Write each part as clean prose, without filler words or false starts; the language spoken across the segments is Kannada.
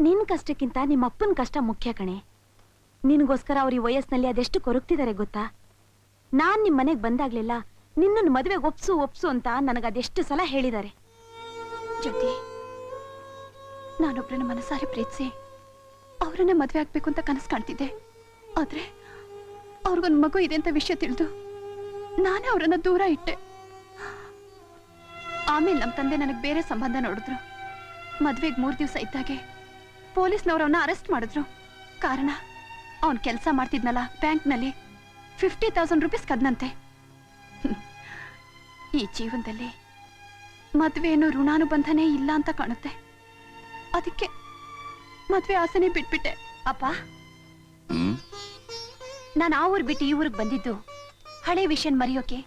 ನಿನ್ ಕಷ್ಟಕ್ಕಿಂತ ನಿಮ್ಮ ಅಪ್ಪನ ಕಷ್ಟ ಮುಖ್ಯ ಕಣೆ. ನಿನಗೋಸ್ಕರ ಅವ್ರ ಈ ವಯಸ್ಸಿನಲ್ಲಿ ಅದೆಷ್ಟು ಕೊರಗ್ತಿದ್ದಾರೆ ಗೊತ್ತಾ? ನಾನ್ ನಿಮ್ ಮನೆಗ್ ಬಂದಾಗ್ಲಿಲ್ಲ ನಿನ್ನನ್ನು ಮದುವೆಗೆ ಒಪ್ಸು ಅಂತ ನನಗೆ ಅದೆಷ್ಟು ಸಲ ಹೇಳಿದ್ದಾರೆ. ಜ್ಯೋತಿ, ನಾನೊಬ್ರನ್ನ ಮನಸಾರಿ ಪ್ರೀತಿಸಿ ಅವರನ್ನ ಮದುವೆ ಆಗ್ಬೇಕು ಅಂತ ಕನಸು ಕಾಣ್ತಿದ್ದೆ. ಆದ್ರೆ ಅವ್ರಿಗೊಂದು ಮಗು ಇದೆ ಅಂತ ವಿಷಯ ತಿಳಿದು ನಾನೇ ಅವರನ್ನ ದೂರ ಇಟ್ಟೆ. ಆಮೇಲೆ ನಮ್ಮ ತಂದೆ ನನಗೆ ಬೇರೆ ಸಂಬಂಧ ನೋಡಿದ್ರು. ಮದ್ವೆಗೆ 3 ದಿವಸ ಇದ್ದಾಗೆ ಪೊಲೀಸ್ನವ್ರವನ್ನ ಅರೆಸ್ಟ್ ಮಾಡಿದ್ರು. ಕಾರಣ ಅವನ್ ಕೆಲಸ ಮಾಡ್ತಿದ್ನಲ್ಲ ಬ್ಯಾಂಕ್ನಲ್ಲಿ 50,000 ರೂಪೀಸ್ ಕದ್ನಂತೆ. ಈ ಜೀವನದಲ್ಲಿ ಮದ್ವೆ ಏನೋ ಋಣಾನುಬಂಧನೇ ಇಲ್ಲ ಅಂತ ಕಾಣುತ್ತೆ. ಅದಕ್ಕೆ ಮದ್ವೆ ಆಸೆನೇ ಬಿಟ್ಬಿಟ್ಟೆ. ಅಪ್ಪ, ನಾನು ಆ ಊರ್ ಬಿಟ್ಟು ಈ ಊರಿಗೆ ಬಂದಿದ್ದು ಹಳೆ ವಿಷಯ ಮರೆಯೋಕೆ,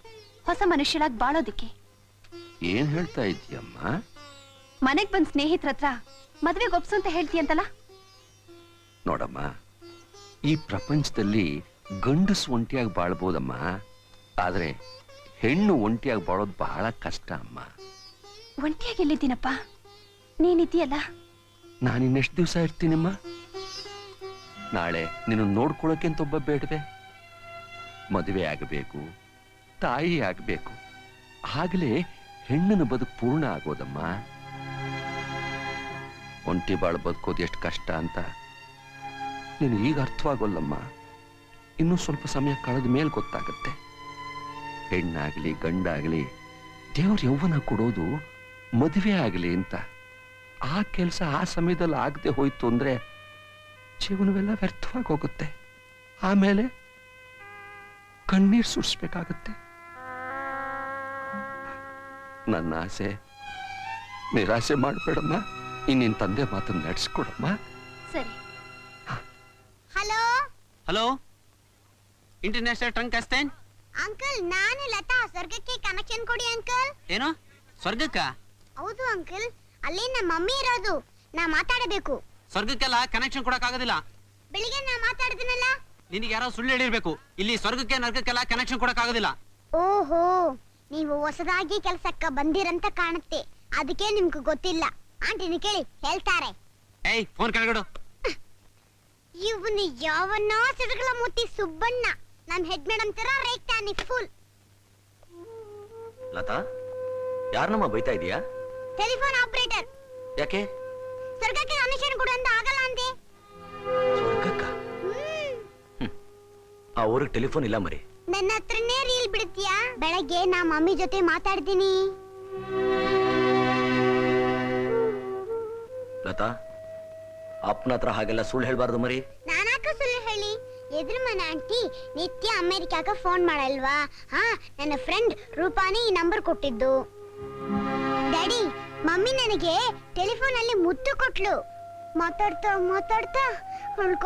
ಹೊಸ ಮನುಷ್ಯರಾಗಿ ಬಾಳೋದಿಕ್ಕೆ. ಏನ್ ಹೇಳ್ತಾ ಇದ್ದೀಯಮ್ಮ? ಮನೆಗ್ ಬಂದ್ ಸ್ನೇಹಿತರ ಹತ್ರ ಮದ್ವೆಗೆ ಒಪ್ಸು ಅಂತ ಹೇಳ್ತೀಯಂತಲ್ಲ. ನೋಡಮ್ಮ, ಈ ಪ್ರಪಂಚದಲ್ಲಿ ಗಂಡಸು ಒಂಟಿಯಾಗಿ ಬಾಳ್ಬೋದಮ್ಮ, ಆದ್ರೆ ಹೆಣ್ಣು ಒಂಟಿಯಾಗಿ ಬಾಳೋದು ಬಹಳ ಕಷ್ಟ ಅಮ್ಮ. ಒಂಟಿಯಾಗಿ ಎಲ್ಲಿದ್ದೀನಪ್ಪ? ನೀನಿದ್ದೀಯಲ್ಲ. ನಾನಿನ್ನೆಷ್ಟು ದಿವಸ ಇರ್ತೀನಮ್ಮ? ನಾಳೆ ನಿನ್ನ ನೋಡ್ಕೊಳಕ್ಕೆ ಅಂತ ಒಬ್ಬ ಬೇಡವೆ? ಮದುವೆ ಆಗಬೇಕು, ತಾಯಿ ಆಗಬೇಕು, ಆಗಲೇ ಹೆಣ್ಣನ ಬದುಕು ಪೂರ್ಣ ಆಗೋದಮ್ಮ. ಒಂಟಿ ಬಾಳ ಬದುಕೋದು ಎಷ್ಟು ಕಷ್ಟ ಅಂತ ನೀನು ಈಗ ಅರ್ಥವಾಗೋಲ್ಲಮ್ಮ. ಇನ್ನೂ ಸ್ವಲ್ಪ ಸಮಯ ಕಳೆದ ಮೇಲೆ ಗೊತ್ತಾಗತ್ತೆ. ಹೆಣ್ಣಾಗ್ಲಿ ಗಂಡಾಗ್ಲಿ ದೇವ್ರ ಯೌವನ ಕೊಡೋದು ಮದುವೆ ಆಗಲಿ ಅಂತ. ಆ ಕೆಲಸ ಆ ಸಮಯದಲ್ಲಿ ಆಗದೆ ಹೋಯ್ತು ಅಂದ್ರೆ ಜೀವನವೆಲ್ಲ ವ್ಯರ್ಥವಾಗಿ ಹೋಗುತ್ತೆ. ಆಮೇಲೆ ಕಣ್ಣೀರ್ ಸುರಿಸ್ಬೇಕಾಗತ್ತೆ. ನನ್ನ ಆಸೆ ನಿರಾಸೆ ಮಾಡ್ಬೇಡಮ್ಮ. ಇನ್ನಿನ್ ತಂದೆ ಮಾತನ್ನ ನಡೆಸ್ಕೊಡಮ್ಮ. ಸರಿ. ಹಲೋ ಹಲೋ, ಇಂಟರ್ನ್ಯಾಷನಲ್ ಟ್ರಂಕ್ ಅಸ್ತೇನ್? ಅಂಕಲ್, ನಾನು ಲತಾ. ಸ್ವರ್ಗಕ್ಕೆ ಕನೆಕ್ಷನ್ ಕೊಡಿ ಅಂಕಲ್. ಏನು ಸ್ವರ್ಗಕ್ಕ? ಹೌದು ಅಂಕಲ್, ಅಲ್ಲಿ ನಮ್ಮ ಮಮ್ಮಿ ಇರೋದು. ನಾ ಮಾತಾಡಬೇಕು. ಸ್ವರ್ಗಕ್ಕೆಲ್ಲ ಕನೆಕ್ಷನ್ ಕೊಡಕ್ ಆಗೋದಿಲ್ಲ. ಬೆಳಿಗ್ಗೆ ನಾ ಮಾತಾಡಿದ್ನಲ್ಲ. ನಿನಗೆ ಯಾರೋ ಸುಳ್ಳು ಹೇಳಿರ್ಬೇಕು. ಇಲ್ಲಿ ಸ್ವರ್ಗಕ್ಕೆ ನರಕಕ್ಕೆಲ್ಲ ಕನೆಕ್ಷನ್ ಕೊಡಕ್ ಆಗೋದಿಲ್ಲ. ಓಹೋ, ನೀವು ಹೊಸದಾಗಿ ಕೆಲಸಕ್ಕ ಬಂದಿರಂತ ಕಾಣುತ್ತೆ. ಅದಕ್ಕೆ ನಿಮ್ಗೆ ಗೊತ್ತಿಲ್ಲ. ಆಂಟಿನ ಕೇಳಿ ಹೇಳ್ತಾರೆ. ಏಯ್, ಫೋನ್ ಕೆಳಗಡು. ಇವನು ಯಾವನ್ನೋ ಸಿಡಗಲ ಮೂತಿ ಸುಬ್ಬಣ್ಣ. ನಮ್ ಹೆಡ್ ಮೇಡಮ್ ತರ ರೇಗ್ತಾನೆ ಫುಲ್. ಲತಾ, ಯಾರನ್ನಮ್ಮ ಬೈತಾ ಇದೀಯಾ? Telephone operator. ಯಾಕೆ? ಸ್ವರ್ಗಕ್ಕೆ ಕನೆಕ್ಷನ್ ಕೊಡು ಅಂತ ಆಗಲ್ಲ ಅಂದೆ. ಸ್ವರ್ಗಕ್ಕ? ಆ ಊರಿಗೆ ಟೆಲಿಫೋನ್ ಇಲ್ಲ ಮರಿ. ನನ್ನ ಹತ್ರನೇ ರೀಲ್ ಬಿಡ್ತೀಯಾ? ಬೆಳಗ್ಗೆ ನಾ ಮಮ್ಮಿ ಜೊತೆ ಮಾತಾಡ್ತೀನಿ. ಲತಾ, ಅಪ್ಪನ ಹತ್ರ ಹಾಗೆಲ್ಲ ಸುಳ್ಳು ಹೇಳ್ಬಾರ್ದು ಮರಿ. ನಾನಾಕ ಸುಳ್ಳು ಹೇಳಿ? ಎದುರು ಮನೆ ಆಂಟಿ ನಿತ್ಯ ಅಮೆರಿಕಾಗ ಫೋನ್ ಮಾಡಲ್ವಾ? ಹಾ, ನನ್ನ ಫ್ರೆಂಡ್ ರೂಪಾನಿ ಈ ನಂಬರ್ ಕೊಟ್ಟಿದ್ದು. ಡ್ಯಾಡಿ, ಮಮ್ಮಿ ನನಗೆ ಟೆಲಿಫೋನ್ ಅಲ್ಲಿ ಮುತ್ತು ಕೊಟ್ಲು. ಮಾತಾಡ್ತಾ ಮಾತಾಡ್ತಾ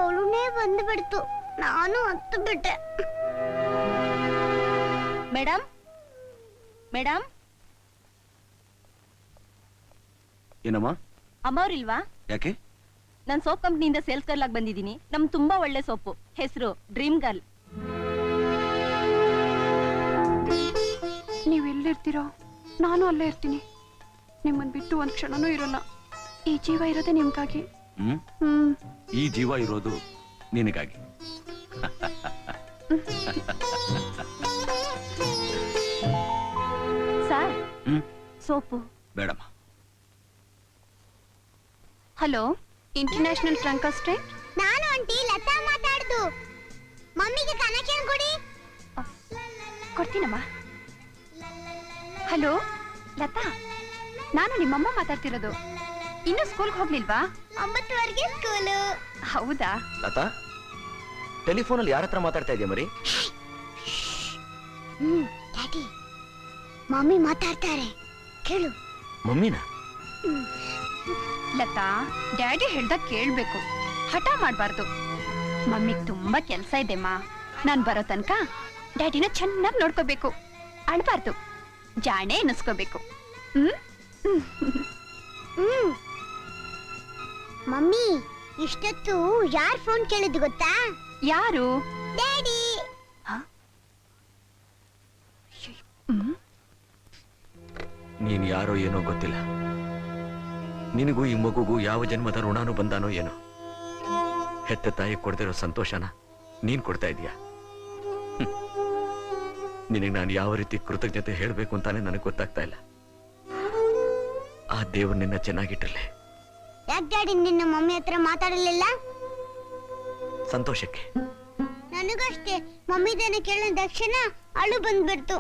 ಅವಳುನೇ ಬಂದು ಬಿಡ್ತು. ನಾನು ಹತ್ತು ಬಿಟ್ಟೆ. Madam, madam. ಏನಮ್ಮ? ಅಮ್ಮವ್ರಿಲ್ವಾ? ಯಾಕೆ? ನಾನು ಸೋಪ್ ಕಂಪ್ನಿಯಿಂದ ಸೇಲ್ಸ್ ಗರ್ಲ್ ಆಗಿ ಬಂದಿದ್ದೀನಿ. ನಮ್ ತುಂಬಾ ಒಳ್ಳೆ ಸೋಪು. ಹೆಸರು ಡ್ರೀಮ್ ಗರ್ಲ್. ನೀವು ಎಲ್ಲಿರ್ತೀರೋ ನಾನು ಅಲ್ಲೇ ಇರ್ತೀನಿ. ನಿಮ್ಮನ್ ಬಿಟ್ಟು ಒಂದ್ ಕ್ಷಣನೂ ಇರಲ್ಲ. ಈ ಜೀವ ಇರೋದೇ ನಿಮ್ಗಾಗಿ. ಈ ಜೀವ ಇರೋದು ನಿನಗಾಗಿ. ಸರ್, ಸೋಪು ಬೇಡಮ್ಮ. ಹಲೋ, ಇಂಟರ್ನ್ಯಾಷನಲ್ ಟ್ರಂಕ್ ಅಷ್ಟೇ. ನಾನು ಆಂಟಿ ಲತಾ ಮಾತಾಡ್ದು. ಮಮ್ಮಿಗೆ ಕನೆಕ್ಷನ್ ಕೊಡಿ. ಕೊಡ್ತೀನಮ್ಮ. ಹಲೋ ಲತಾ, ನಾನು ನಿಮ್ಮಮ್ಮ ಮಾತಾಡ್ತಿರೋದು. ಇನ್ನು ಸ್ಕೂಲ್ಗೆ ಹೋಗ್ಲಿಲ್ವಾ? 9 ಸ್ಕೂಲು. ಹೌದಾ? ಲತಾ, ಟೆಲಿಫೋನಲ್ಲಿ ಯಾರ ಹತ್ರ ಮಾತಾಡ್ತಾ ಇದೆಯಾ ಮರಿ? ಡ್ಯಾಡಿ, ಮಮ್ಮಿ ಮಾತಾಡ್ತಾರೆ, ಕೇಳು. ಮಮ್ಮಿನ? ಲತಾ, ಡ್ಯಾಡಿ ಹೇಳ್ದ ಕೇಳ್ಬೇಕು, ಹಠ ಮಾಡ್ಬಾರ್ದು. ಮಮ್ಮಿಗ್ ತುಂಬಾ ಕೆಲ್ಸ ಇದೆಮ್ಮ. ನಾನ್ ಬರೋ ತನಕ ಡ್ಯಾಡಿನ ಚೆನ್ನಾಗಿ ನೋಡ್ಕೋಬೇಕು. ಅಳ್ಬಾರ್ದು, ಜಾಣೆ ಎನಿಸ್ಕೋಬೇಕು. ಮಮ್ಮಿ, ಇಷ್ಟೊತ್ತು ಯಾರ್ ಫೋನ್ ಕೇಳಿದ್ ಗೊತ್ತಾ? ಯಾರು? ಡ್ಯಾಡಿ. ನೀನ್ ಯಾರೋ ಏನೋ ಗೊತ್ತಿಲ್ಲ. ನಿನಗೂ ಈ ಮಗುಗೂ ಯಾವ ಜನ್ಮದ ಋಣಾನು ಬಂದಾನೋ ಏನೋ. ಹೆತ್ತ ತಾಯಿ ಕೊಡ್ದಿರೋ ಸಂತೋಷನ ನೀನ್ ಕೊಡ್ತಾ ಇದೀಯ. ನಿನಗೆ ನಾನು ಯಾವ ರೀತಿ ಕೃತಜ್ಞತೆ ಹೇಳಬೇಕು ಅಂತಾನೆ ನನಗೆ ಗೊತ್ತಾಗ್ತಾ ಇಲ್ಲ. ಆ ದೇವ್ರು ನಿನ್ನ ಚೆನ್ನಾಗಿಟ್ಟಿರ್ಲಿ. ಯಾಕೆ ಡ್ಯಾಡಿ ನಿನ್ನ ಮಮ್ಮಿ ಹತ್ರ ಮಾತಾಡಲಿಲ್ಲ? ಸಂತೋಷಕ್ಕೆ. ನನಗಷ್ಟೇ ಮಮ್ಮಿದೇನ ಕೇಳಿದ ತಕ್ಷಣ ಅಳು ಬಂದ್ಬಿಡ್ತು.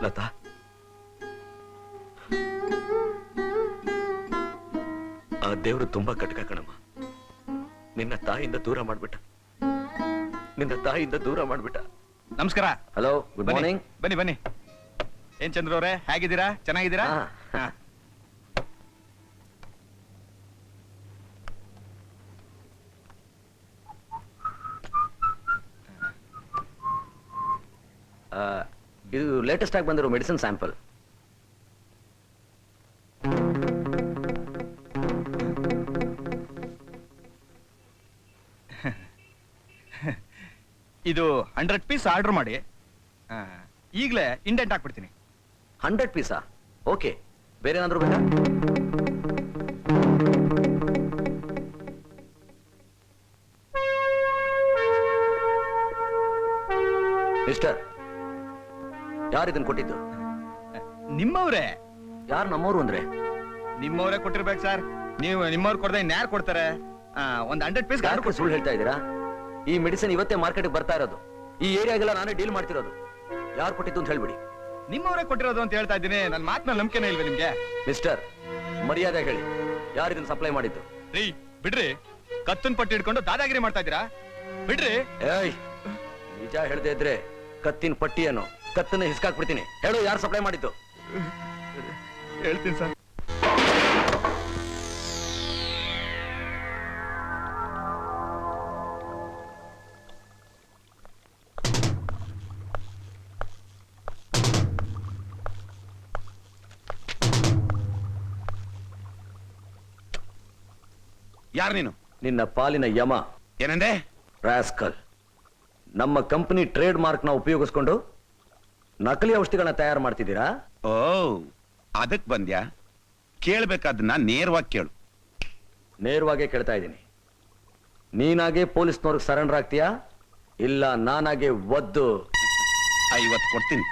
ಲತಾ, ಆ ದೇವ್ರು ತುಂಬಾ ಕಟಕ ಕಣಮ್ಮ. ನಿನ್ನ ತಾಯಿಯಿಂದ ದೂರ ಮಾಡ್ಬಿಟ್ಟ. ನಮಸ್ಕಾರ. ಹಲೋ, ಗುಡ್ ಬನ್ನಿ ಮಾರ್ನಿಂಗ್. ಬನ್ನಿ ಬನ್ನಿ. ಏನ್ ಚಂದ್ರ ಅವರೇ, ಹೇಗಿದ್ದೀರಾ? ಚೆನ್ನಾಗಿದ್ದೀರಾ? ಹಾ. ಇದು ಲೇಟೆಸ್ಟ್ ಆಗಿ ಬಂದಿರೋ ಮೆಡಿಸಿನ್ ಸ್ಯಾಂಪಲ್. ಇದು 100 ಪೀಸ್ ಆರ್ಡರ್ ಮಾಡಿ ಈಗಲೇ ಇಂಡೆಂಟ್ ಹಾಕ್ಬಿಡ್ತೀನಿ. 100 ಪೀಸಾ? ಓಕೆ. ಬೇರೆ ಏನಾದ್ರು ಬೇಕಾ? ಮಿಸ್ಟರ್, ಯಾರು ಇದನ್ನ ಕೊಟ್ಟಿದ್ದು? ನಿಮ್ಮವ್ರೆ. ಯಾರು ನಮ್ಮವರು ಅಂದ್ರೆ? ನಿಮ್ಮವರೇ ಕೊಟ್ಟಿರ್ಬೇಕು ಸರ್. ನೀವು ನಿಮ್ಮವ್ರು ಕೊಡದೆ ಇನ್ಯಾರು ಕೊಡ್ತಾರೆ? ಒಂದ್ 100 ಪೀಸ್ ಯಾರು ಸುಳ್ಳು ಹೇಳ್ತಾ ಇದ್ದೀರಾ? ಈ ಮೆಡಿಸಿನ್ ಇವತ್ತೇ ಮಾರ್ಕೆಟ್ಗೆ ಬರ್ತಾ ಇರೋದು. ಈ ಏರಿಯಾಗೆಲ್ಲ ನಾನೇ ಡೀಲ್ ಮಾಡ್ತಿರೋದು. ಯಾರು ಕೊಟ್ಟಿದ್ದು ಅಂತ ಹೇಳ್ಬಿಡಿ. ನಿಮ್ಮವರೇ ಕೊಟ್ಟಿರೋದು ಅಂತ ಹೇಳ್ತಾ ಇದ್ದೀನಿ. ನನ್ನ ಮಾತಿನ ನಂಬಿಕೆನೇ ಇಲ್ವೇ ನಿಮ್ಗೆ? ಮಿಸ್ಟರ್, ಮರ್ಯಾದೆ ಹೇಳಿ, ಯಾರು ಇದನ್ನ ಸಪ್ಲೈ ಮಾಡಿದ್ದು? ರೀ ಬಿಡ್ರಿ, ಕತ್ತನ್ ಪಟ್ಟಿ ಹಿಡ್ಕೊಂಡು ದಾದಾಗಿರಿ ಮಾಡ್ತಾ ಇದ್ದೀರಾ? ಬಿಡ್ರಿ. ಏಯ್, ನಿಜ ಹೇಳ್ದೆ ಇದ್ರೆ ಕತ್ತಿನ ಪಟ್ಟಿಯನ್ನು ಕತ್ತನ್ನ ಹಿಸ್ಕಾಕ್ಬಿಡ್ತೀನಿ. ಹೇಳು, ಯಾರು ಸಪ್ಲೈ ಮಾಡಿದ್ದು? ಹೇಳ್ತೀನಿ ಸರ್. ಯಾರು ನೀನು? ನಿನ್ನ ಪಾಲಿನ ಯಮ. ಏನಂದೆ? ರಾಸ್ಕಲ್. ನಮ್ಮ ಕಂಪನಿ ಟ್ರೇಡ್ ಮಾರ್ಕ್ ನ ಉಪಯೋಗಿಸ್ಕೊಂಡು ನಕಲಿ ಔಷಧಿಗಳನ್ನ ತಯಾರು ಮಾಡ್ತಿದ್ದೀರಾ? ಓ, ಅದಕ್ ಬಂದ್ಯಾ? ಕೇಳ್ಬೇಕಾದನ್ನ ನೇರವಾಗಿ ಕೇಳು. ನೇರವಾಗೇ ಕೇಳ್ತಾ ಇದ್ದೀನಿ. ನೀನಾಗೆ ಪೊಲೀಸ್ನವ್ರಿಗೆ ಸರೆಂಡರ್ ಆಗ್ತೀಯಾ, ಇಲ್ಲ ನಾನಾಗೆ ಒದ್ದು 50 ಕೊಡ್ತೀನಿ.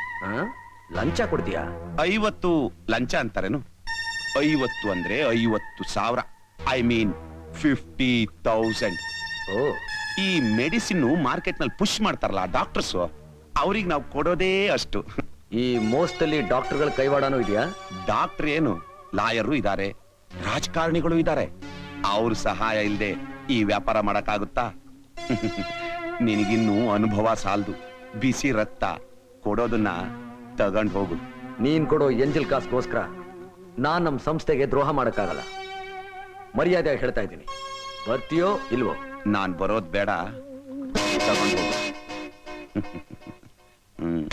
ಲಂಚ ಕೊಡ್ತೀಯಾ? 50 ಲಂಚ ಅಂತಾರೇನು? 50 ಅಂದ್ರೆ 50,000. I mean 50,000. ಓ, ಈ ಮೆಡಿಸಿನ್ ಮಾರ್ಕೆಟ್ ನಲ್ಲಿ ಪುಷ್ ಮಾಡ್ತಾರಲ್ಲ ಡಾಕ್ಟರ್ಸ್, ಅವ್ರಿಗೆ ನಾವು ಕೊಡೋದೇ ಅಷ್ಟು. ಈ ಮೋಸ್ಟಲ್ಲಿ ಡಾಕ್ಟರ್ಗಳ ಕೈವಾಡನೂ ಇದೆಯಾ? ಡಾಕ್ಟರ್ ಏನು, ಲಾಯರು ಇದ್ದಾರೆ, ರಾಜಕಾರಣಿಗಳು ಇದ್ದಾರೆ. ಅವ್ರ ಸಹಾಯ ಇಲ್ಲದೆ ಈ ವ್ಯಾಪಾರ ಮಾಡಕ್ಕಾಗುತ್ತಾ? ನಿನಗಿನ್ನೂ ಅನುಭವ ಸಾಲದು. ಬಿಸಿ ರಕ್ತ ಕೊಡೋದನ್ನ ತಗೊಂಡ್ ಹೋಗು. ನೀನ್ ಕೊಡೋ ಎಂಜಲ್ ಕಾಸ್ಗೋಸ್ಕರ ನಾನ್ ನಮ್ ಸಂಸ್ಥೆಗೆ ದ್ರೋಹ ಮಾಡಕ್ಕಾಗಲ್ಲ. ಮರ್ಯಾದೆಯಾಗಿ ಹೇಳ್ತಾ ಇದ್ದೀನಿ. ಬರ್ತೀಯೋ ಇಲ್ವೋ? ನಾನ್ ಬರೋದ್ ಬೇಡ, ತಗೊಂಡ್ ಹೋಗು. ಹ್ಮ್.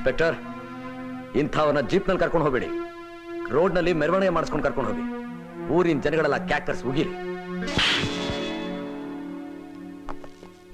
ಇನ್ಸ್ಪೆಕ್ಟರ್, ಇಂಥವನ್ನ ಜೀಪ್ನಲ್ಲಿ ಕರ್ಕೊಂಡು ಹೋಗ್ಬೇಡಿ. ರೋಡ್ನಲ್ಲಿ ಮೆರವಣಿಗೆ ಮಾಡಿಸ್ಕೊಂಡು ಕರ್ಕೊಂಡು ಹೋಗಿ. ಊರಿನ ಜನಗಳೆಲ್ಲ ಕ್ಯಾಕರ್ಸ್ ಉಗಿರಿ.